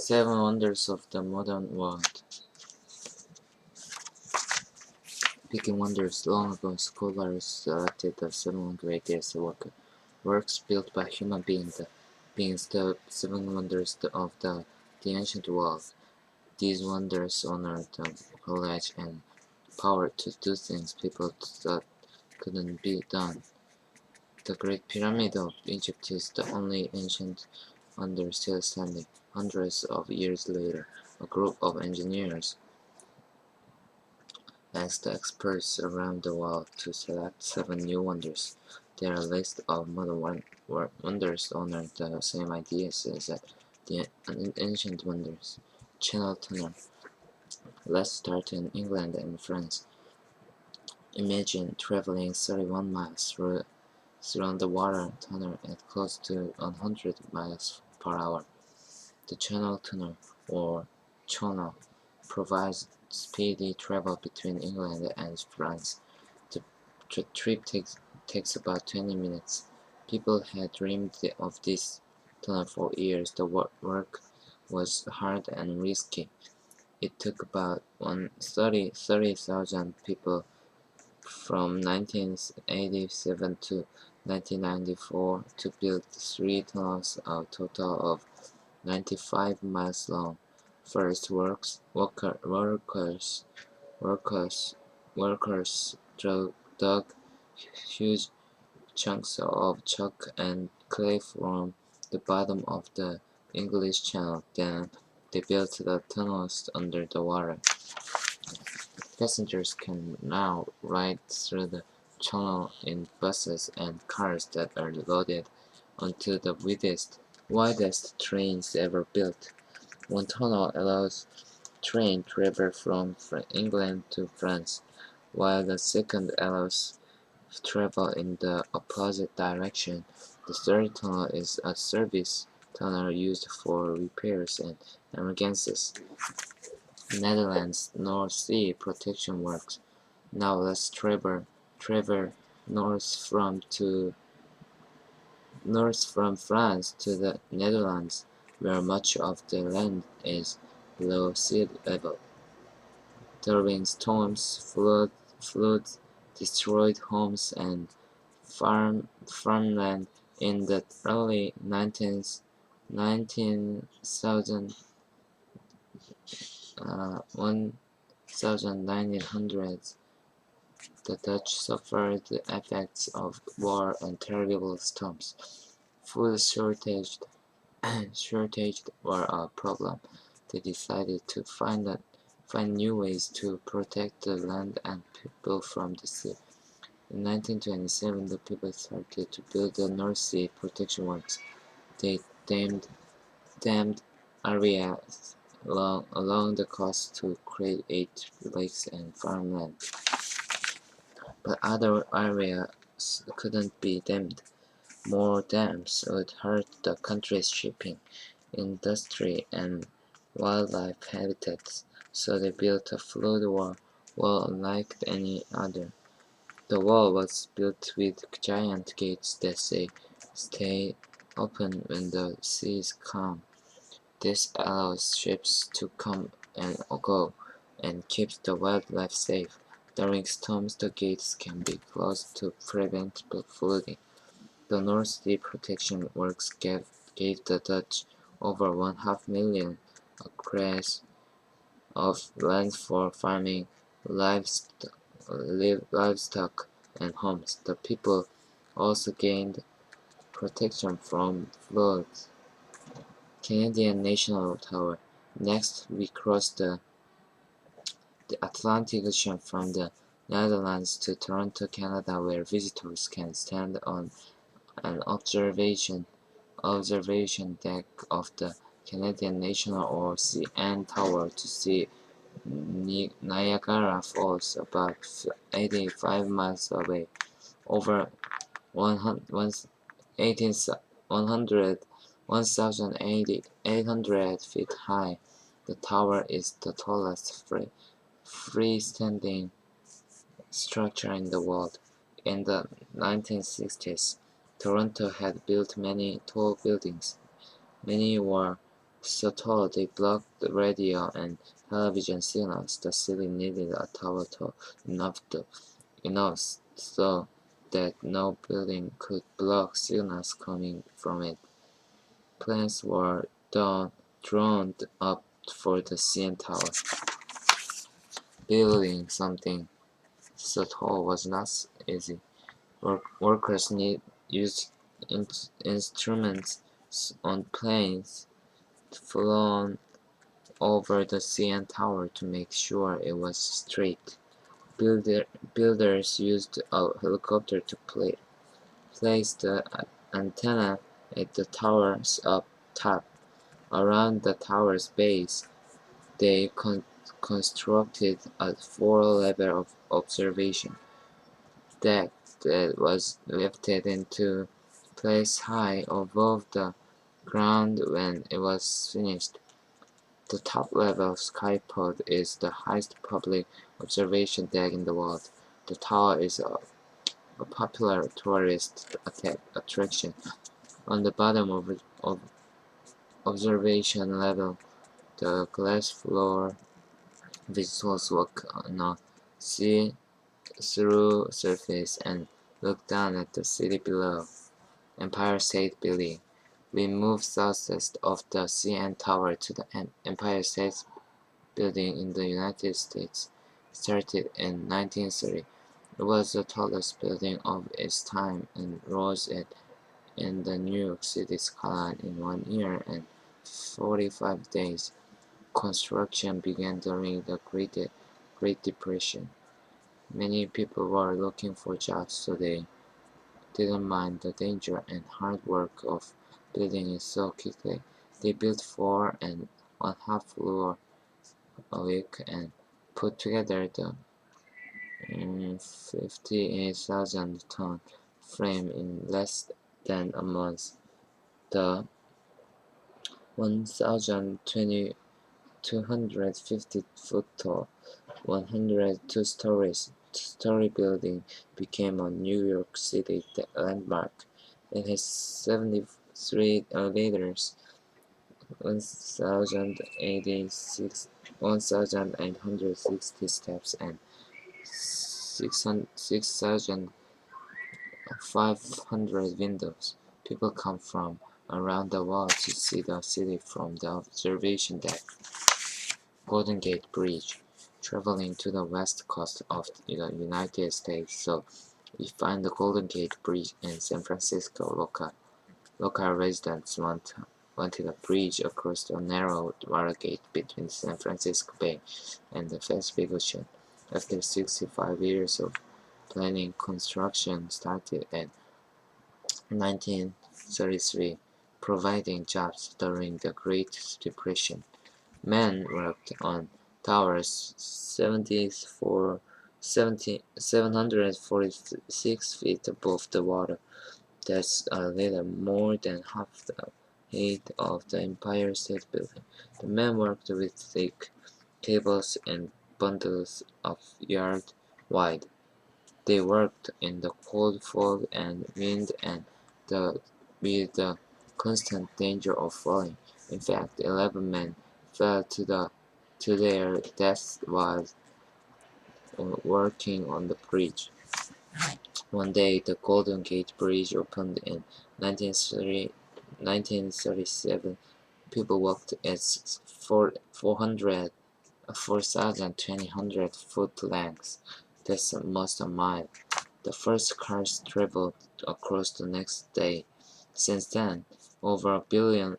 Seven Wonders of the Modern World. Picking wonders, long ago scholars selected the seven greatest works built by human beings, the seven wonders of the ancient world. These wonders honor the knowledge and power to do things people thought couldn't be done. The Great Pyramid of Egypt is the only ancient wonder still standing. Hundreds of years later, a group of engineers asked experts around the world to select seven new wonders. Their list of modern wonders honor the same ideas as the ancient wonders. Channel tunnel. Let's start in England and France. Imagine traveling 31 miles through the water tunnel at close to 100 miles per hour. The Channel Tunnel, or Channel, provides speedy travel between England and France. The trip takes about 20 minutes. People had dreamed of this tunnel for years. The work was hard and risky. It took about 30,000 people from 1987 to 1994 to build 3 tunnels, a total of 95 miles long. First, workers dug huge chunks of chalk and clay from the bottom of the English Channel. Then they built the tunnels under the water. Passengers can now ride through the channel in buses and cars that are loaded onto the widest trains ever built. One tunnel allows train travel from England to France, while the second allows travel in the opposite direction. The third tunnel is a service tunnel used for repairs and emergencies. Netherlands North Sea protection works. Now let's travel north from France to the Netherlands, where much of the land is below sea level. During storms, floods destroyed homes and farmland in the early 1900s. The Dutch suffered the effects of war and terrible storms. Food shortages were a problem. They decided to find new ways to protect the land and people from the sea. In 1927, the people started to build the North Sea Protection Works. They dammed areas along the coast to create lakes and farmland. But other areas couldn't be dammed. More dams would hurt the country's shipping, industry, and wildlife habitats, so they built a flood wall unlike any other. The wall was built with giant gates that stay open when the sea is calm. This allows ships to come and go and keeps the wildlife safe. During storms, the gates can be closed to prevent flooding. The North Sea Protection Works gave the Dutch over 1/2 million acres of land for farming, livestock, and homes. The people also gained protection from floods. Canadian National Tower. Next, we cross the Atlantic Ocean from the Netherlands to Toronto, Canada, where visitors can stand on an observation deck of the Canadian National or CN Tower to see Niagara Falls, about 85 miles away. Over 1,800 feet high, the tower is the tallest freestanding structure in the world. In the 1960s, Toronto had built many tall buildings. Many were So tall they blocked the radio and television signals. The city needed a tower tall enough so that no building could block signals coming from it. Plans were drawn up for the CN Tower. Building something so tall was not easy. Workers used instruments on planes flown over the CN Tower to make sure it was straight. Builders used a helicopter to place the antenna at the tower's up top. Around the tower's base, they constructed a four-level observation deck that was lifted into place high above the ground when it was finished. The top-level skypod is the highest public observation deck in the world. The tower is a popular tourist attraction. On the bottom of observation level, the glass floor visitors walk on a see-through surface and look down at the city below. Empire State Building. We moved southwest of the CN Tower to the Empire State Building in the United States. Started in 1930. It was the tallest building of its time and rose in the New York City skyline in 1 year and 45 days. Construction began during the Great Depression. Many people were looking for jobs, so they didn't mind the danger and hard work of building it so quickly. They built 4.5 floors a week and put together the 58,000-ton frame in less than a month. The 1,250-foot tall, 102-story building became a New York City landmark. It has 73 elevators, 1,860 steps, and 6,500 windows. People come from around the world to see the city from the observation deck. Golden Gate Bridge. Traveling to the west coast of the United States, so we find the Golden Gate Bridge in San Francisco. Local residents wanted a bridge across the narrow water gate between San Francisco Bay and the Pacific Ocean. After 65 years of planning, construction started in 1933, providing jobs during the Great Depression. Men worked on towers 746 feet above the water. That's a little more than half the height of the Empire State Building. The men worked with thick cables and bundles of yard wide. They worked in the cold, fog, and wind, and with the constant danger of falling. In fact, 11 men fell to their deaths while working on the bridge. One day, the Golden Gate Bridge opened in 1937. People walked its 4,200 foot length. That's almost a mile. The first cars traveled across the next day. Since then, over 1.5 billion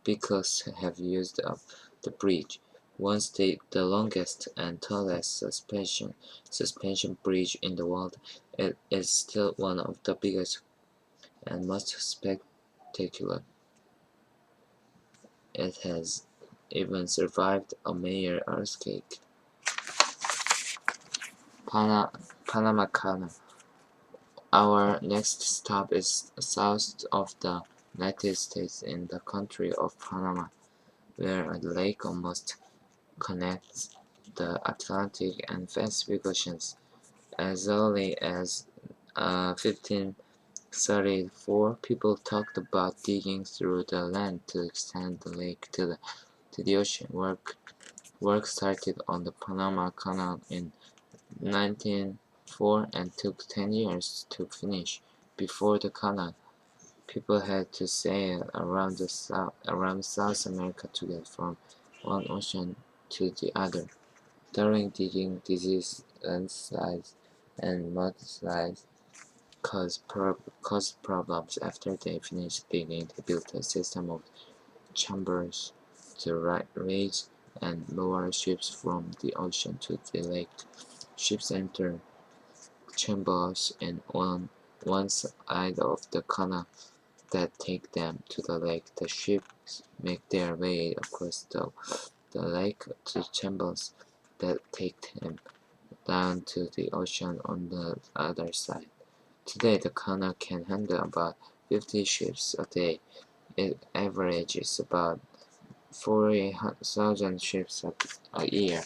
vehicles have used the bridge. Once the longest and tallest suspension bridge in the world, it is still one of the biggest and most spectacular. It has even survived a major earthquake. Panama Canal. Our next stop is south of the United States in the country of Panama, where a lake almost connects the Atlantic and Pacific Oceans. As early as 15 34. People talked about digging through the land to extend the lake to the ocean. Work started on the Panama Canal in 1904 and took 10 years to finish. Before the canal, people had to sail around South America to get from one ocean to the other. During digging, disease, landslides, and mudslides caused problems. After they finished digging, they built a system of chambers to raise and lower ships from the ocean to the lake. Ships enter chambers on one side of the canal that take them to the lake. The ships make their way across the lake to chambers that take them down to the ocean on the other side. Today, the canal can handle about 50 ships a day. It averages about 40,000 ships a year.